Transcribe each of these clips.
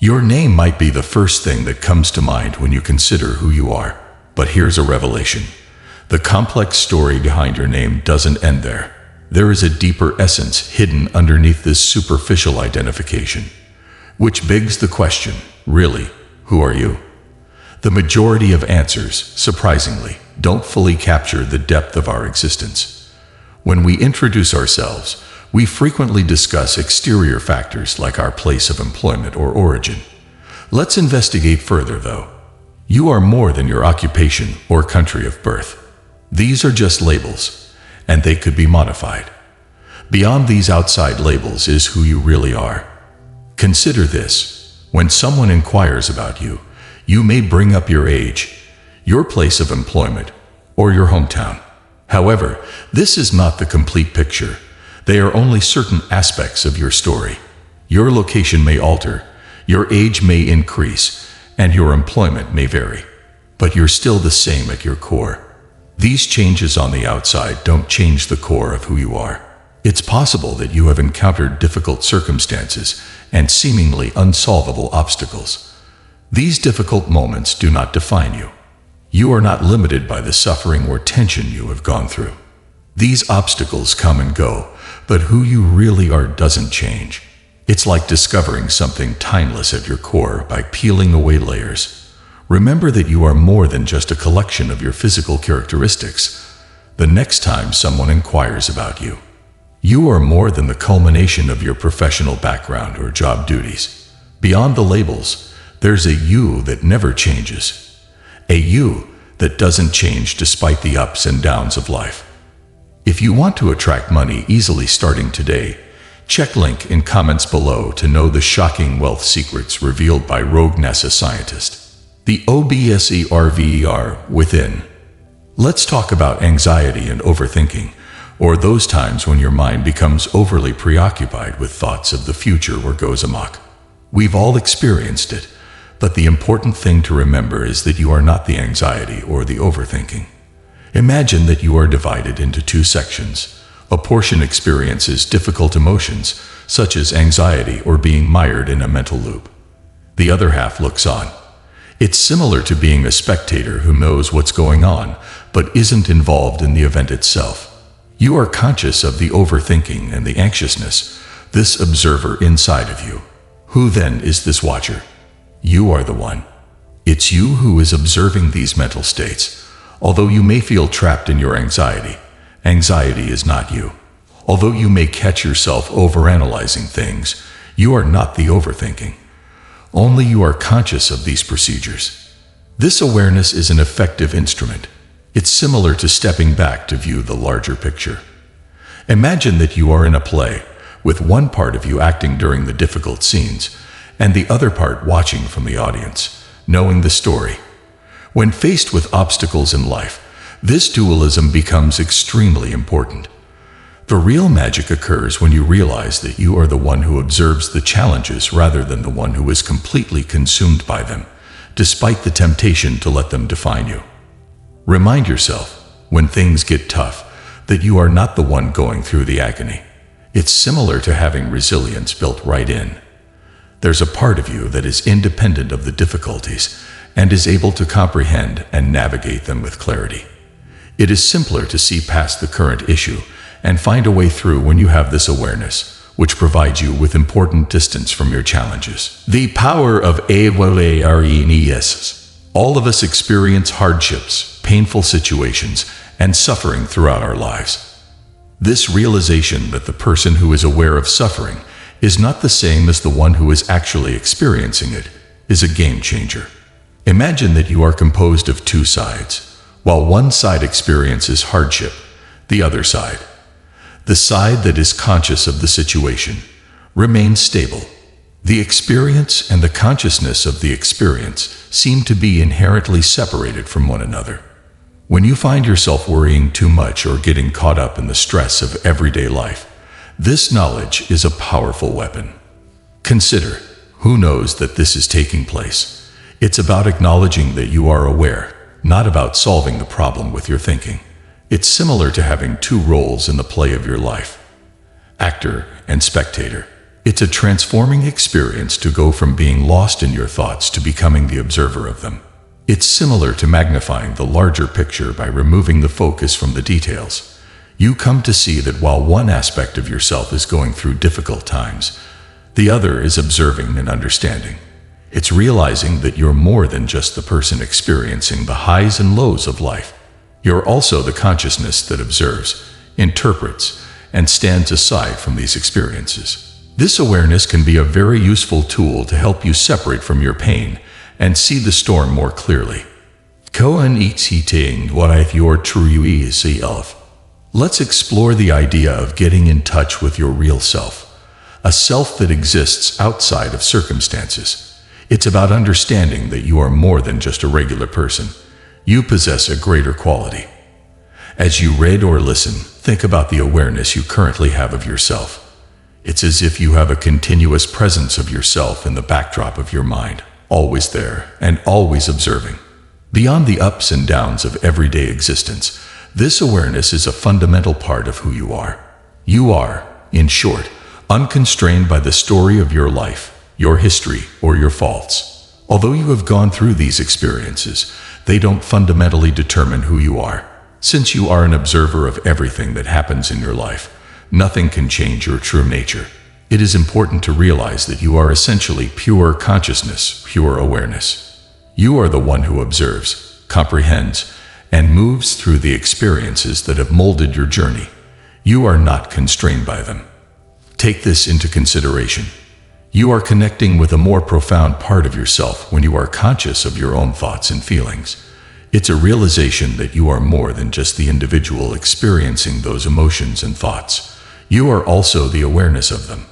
Your name might be the first thing that comes to mind when you consider who you are. But here's a revelation. The complex story behind your name doesn't end there. There is a deeper essence hidden underneath this superficial identification. Which begs the question, really, who are you? The majority of answers, surprisingly, don't fully capture the depth of our existence. When we introduce ourselves, we frequently discuss exterior factors like our place of employment or origin. Let's investigate further, though. You are more than your occupation or country of birth. These are just labels, and they could be modified. Beyond these outside labels is who you really are. Consider this. When someone inquires about you, you may bring up your age, your place of employment, or your hometown. However, this is not the complete picture. They are only certain aspects of your story. Your location may alter, your age may increase, and your employment may vary. But you're still the same at your core. These changes on the outside don't change the core of who you are. It's possible that you have encountered difficult circumstances and seemingly unsolvable obstacles. These difficult moments do not define you. You are not limited by the suffering or tension you have gone through. These obstacles come and go, but who you really are doesn't change. It's like discovering something timeless at your core by peeling away layers. Remember that you are more than just a collection of your physical characteristics. The next time someone inquires about you, you are more than the culmination of your professional background or job duties. Beyond the labels, there's a you that never changes. A you that doesn't change despite the ups and downs of life. If you want to attract money easily starting today, check link in comments below to know the shocking wealth secrets revealed by rogue NASA scientist. The OBSERVER within. Let's talk about anxiety and overthinking, or those times when your mind becomes overly preoccupied with thoughts of the future or goes amok. We've all experienced it, but the important thing to remember is that you are not the anxiety or the overthinking. Imagine that you are divided into two sections. A portion experiences difficult emotions, such as anxiety or being mired in a mental loop. The other half looks on. It's similar to being a spectator who knows what's going on, but isn't involved in the event itself. You are conscious of the overthinking and the anxiousness, this observer inside of you. Who then is this watcher? You are the one. It's you who is observing these mental states. Although you may feel trapped in your anxiety, anxiety is not you. Although you may catch yourself overanalyzing things, you are not the overthinking. Only you are conscious of these procedures. This awareness is an effective instrument. It's similar to stepping back to view the larger picture. Imagine that you are in a play, with one part of you acting during the difficult scenes, and the other part watching from the audience, knowing the story. When faced with obstacles in life, this dualism becomes extremely important. The real magic occurs when you realize that you are the one who observes the challenges rather than the one who is completely consumed by them, despite the temptation to let them define you. Remind yourself, when things get tough, that you are not the one going through the agony. It's similar to having resilience built right in. There's a part of you that is independent of the difficulties and is able to comprehend and navigate them with clarity. It is simpler to see past the current issue and find a way through when you have this awareness, which provides you with important distance from your challenges. The power of awareness. All of us experience hardships, painful situations, and suffering throughout our lives. This realization that the person who is aware of suffering is not the same as the one who is actually experiencing it is a game changer. Imagine that you are composed of two sides. While one side experiences hardship, the other side, the side that is conscious of the situation, remains stable. The experience and the consciousness of the experience seem to be inherently separated from one another. When you find yourself worrying too much or getting caught up in the stress of everyday life, this knowledge is a powerful weapon. Consider, who knows that this is taking place? It's about acknowledging that you are aware, not about solving the problem with your thinking. It's similar to having two roles in the play of your life, actor and spectator. It's a transforming experience to go from being lost in your thoughts to becoming the observer of them. It's similar to magnifying the larger picture by removing the focus from the details. You come to see that while one aspect of yourself is going through difficult times, the other is observing and understanding. It's realizing that you're more than just the person experiencing the highs and lows of life. You're also the consciousness that observes, interprets, and stands aside from these experiences. This awareness can be a very useful tool to help you separate from your pain and see the storm more clearly. Let's explore the idea of getting in touch with your real self, a self that exists outside of circumstances. It's about understanding that you are more than just a regular person. You possess a greater quality. As you read or listen, think about the awareness you currently have of yourself. It's as if you have a continuous presence of yourself in the backdrop of your mind, always there and always observing. Beyond the ups and downs of everyday existence, this awareness is a fundamental part of who you are. You are, in short, unconstrained by the story of your life, your history, or your faults. Although you have gone through these experiences, they don't fundamentally determine who you are. Since you are an observer of everything that happens in your life, nothing can change your true nature. It is important to realize that you are essentially pure consciousness, pure awareness. You are the one who observes, comprehends, and moves through the experiences that have molded your journey. You are not constrained by them. Take this into consideration. You are connecting with a more profound part of yourself when you are conscious of your own thoughts and feelings. It's a realization that you are more than just the individual experiencing those emotions and thoughts. You are also the awareness of them.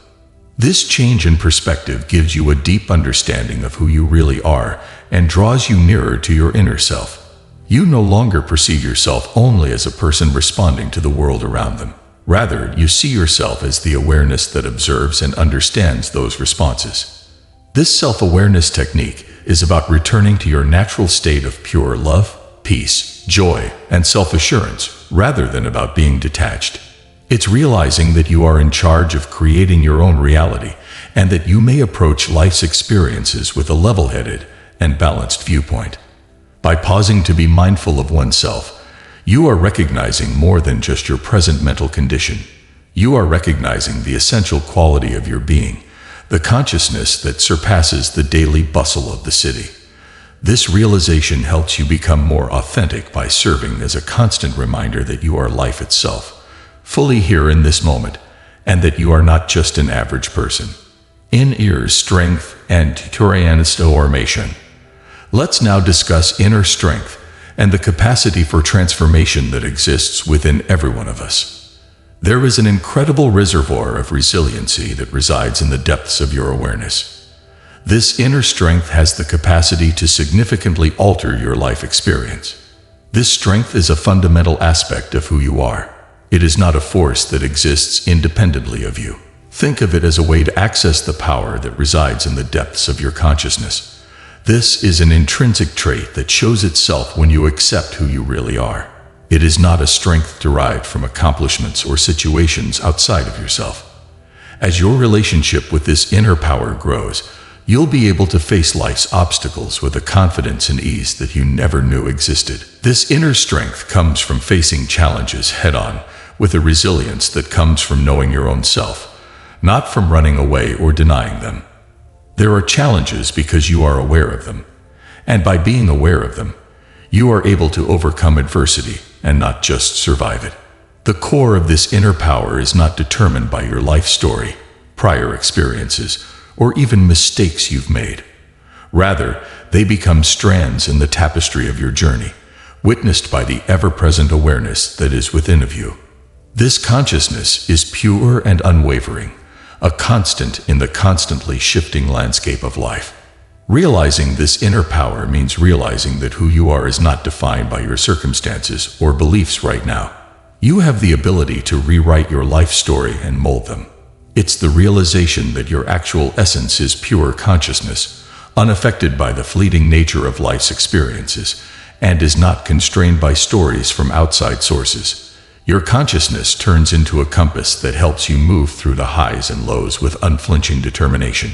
This change in perspective gives you a deep understanding of who you really are and draws you nearer to your inner self. You no longer perceive yourself only as a person responding to the world around them. Rather, you see yourself as the awareness that observes and understands those responses. This self-awareness technique is about returning to your natural state of pure love, peace, joy, and self-assurance, rather than about being detached. It's realizing that you are in charge of creating your own reality, and that you may approach life's experiences with a level-headed and balanced viewpoint. By pausing to be mindful of oneself, you are recognizing more than just your present mental condition. You are recognizing the essential quality of your being, the consciousness that surpasses the daily bustle of the city. This realization helps you become more authentic by serving as a constant reminder that you are life itself, fully here in this moment, and that you are not just an average person. Inner strength and transformation. Let's now discuss inner strength and the capacity for transformation that exists within every one of us. There is an incredible reservoir of resiliency that resides in the depths of your awareness. This inner strength has the capacity to significantly alter your life experience. This strength is a fundamental aspect of who you are. It is not a force that exists independently of you. Think of it as a way to access the power that resides in the depths of your consciousness. This is an intrinsic trait that shows itself when you accept who you really are. It is not a strength derived from accomplishments or situations outside of yourself. As your relationship with this inner power grows, you'll be able to face life's obstacles with a confidence and ease that you never knew existed. This inner strength comes from facing challenges head-on, with a resilience that comes from knowing your own self, not from running away or denying them. There are challenges because you are aware of them, and by being aware of them, you are able to overcome adversity and not just survive it. The core of this inner power is not determined by your life story, prior experiences, or even mistakes you've made. Rather, they become strands in the tapestry of your journey, witnessed by the ever-present awareness that is within of you. This consciousness is pure and unwavering, a constant in the constantly shifting landscape of life. Realizing this inner power means realizing that who you are is not defined by your circumstances or beliefs right now. You have the ability to rewrite your life story and mold them. It's the realization that your actual essence is pure consciousness, unaffected by the fleeting nature of life's experiences, and is not constrained by stories from outside sources. Your consciousness turns into a compass that helps you move through the highs and lows with unflinching determination.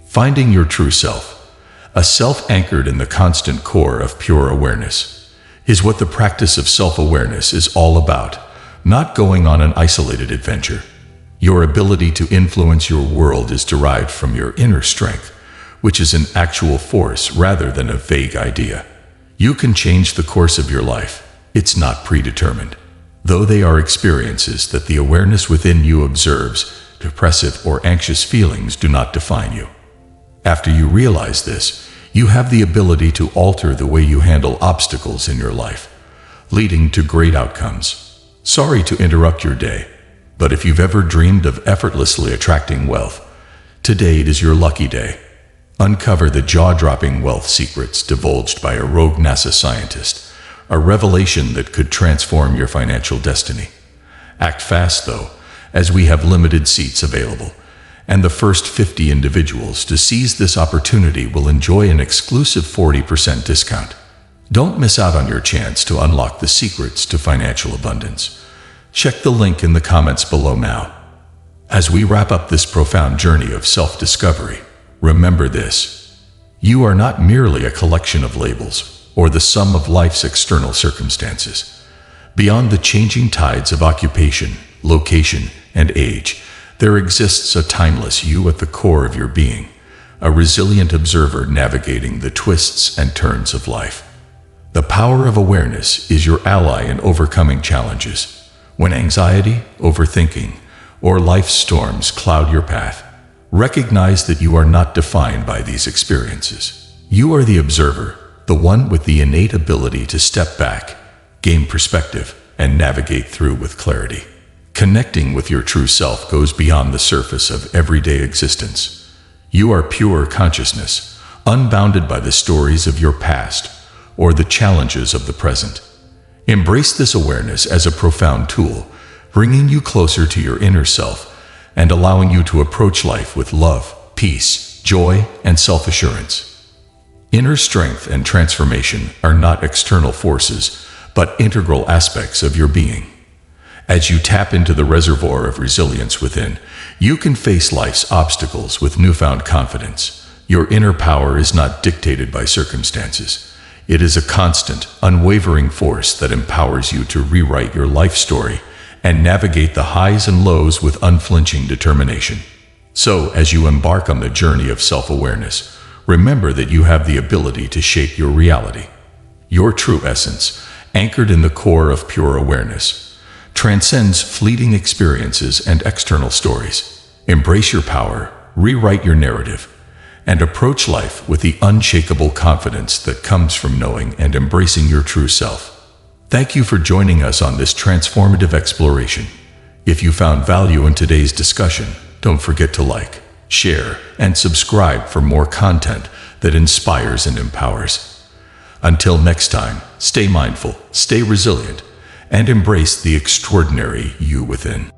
Finding your true self, a self anchored in the constant core of pure awareness, is what the practice of self-awareness is all about, not going on an isolated adventure. Your ability to influence your world is derived from your inner strength, which is an actual force rather than a vague idea. You can change the course of your life. It's not predetermined, though they are experiences that the awareness within you observes. Depressive or anxious feelings do not define you. After you realize this, you have the ability to alter the way you handle obstacles in your life, leading to great outcomes. Sorry to interrupt your day, but if you've ever dreamed of effortlessly attracting wealth, today is your lucky day. Uncover the jaw-dropping wealth secrets divulged by a rogue NASA scientist, a revelation that could transform your financial destiny. Act fast, though, as we have limited seats available, and the first 50 individuals to seize this opportunity will enjoy an exclusive 40% discount. Don't miss out on your chance to unlock the secrets to financial abundance. Check the link in the comments below now. As we wrap up this profound journey of self-discovery, remember this: you are not merely a collection of labels or the sum of life's external circumstances. Beyond the changing tides of occupation, location, and age, there exists a timeless you at the core of your being, a resilient observer navigating the twists and turns of life. The power of awareness is your ally in overcoming challenges. When anxiety, overthinking, or life's storms cloud your path, recognize that you are not defined by these experiences. You are the observer, the one with the innate ability to step back, gain perspective, and navigate through with clarity. Connecting with your true self goes beyond the surface of everyday existence. You are pure consciousness, unbounded by the stories of your past or the challenges of the present. Embrace this awareness as a profound tool, bringing you closer to your inner self and allowing you to approach life with love, peace, joy, and self-assurance. Inner strength and transformation are not external forces, but integral aspects of your being. As you tap into the reservoir of resilience within, you can face life's obstacles with newfound confidence. Your inner power is not dictated by circumstances. It is a constant, unwavering force that empowers you to rewrite your life story and navigate the highs and lows with unflinching determination. So, as you embark on the journey of self-awareness, remember that you have the ability to shape your reality. Your true essence, anchored in the core of pure awareness, transcends fleeting experiences and external stories. Embrace your power, rewrite your narrative, and approach life with the unshakable confidence that comes from knowing and embracing your true self. Thank you for joining us on this transformative exploration. If you found value in today's discussion, don't forget to like, share, and subscribe for more content that inspires and empowers. Until next time, stay mindful, stay resilient, and embrace the extraordinary you within.